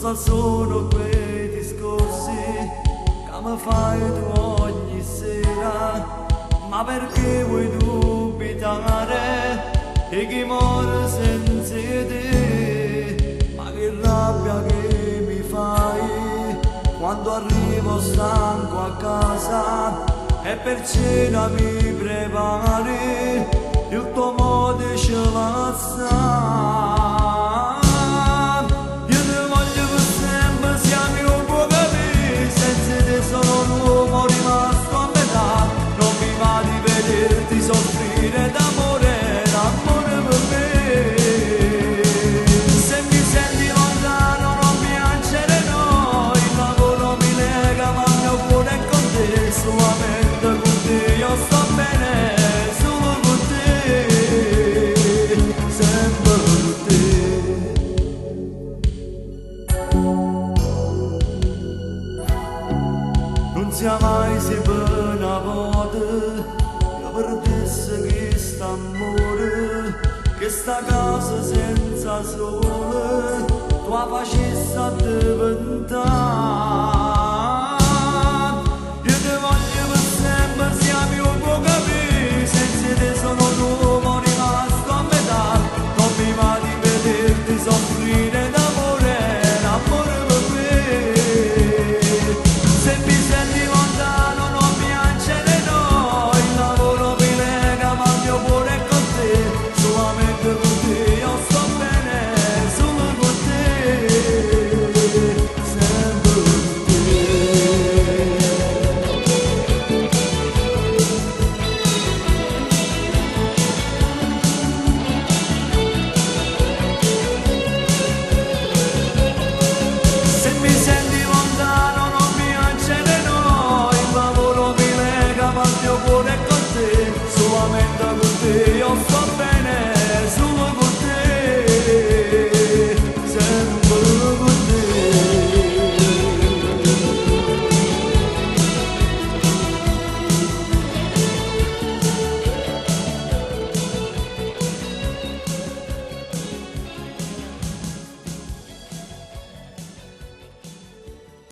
Cosa sono quei discorsi che mi fai tu ogni sera? Ma perché vuoi dubitare e chi muore senza te? Ma che rabbia che mi fai quando arrivo stanco a casa e per cena mi prepari il tuo modo di scivolare. Soffrire d'amore, l'amore per me. Se mi senti lontano non piangere no, il lavoro mi lega ma il mio cuore è con te, solamente con te io sto bene, solo con te, sempre con te. Non sia mai se per una volta perdesse questo amore, che sta casa senza sole, tu la facessi a diventare.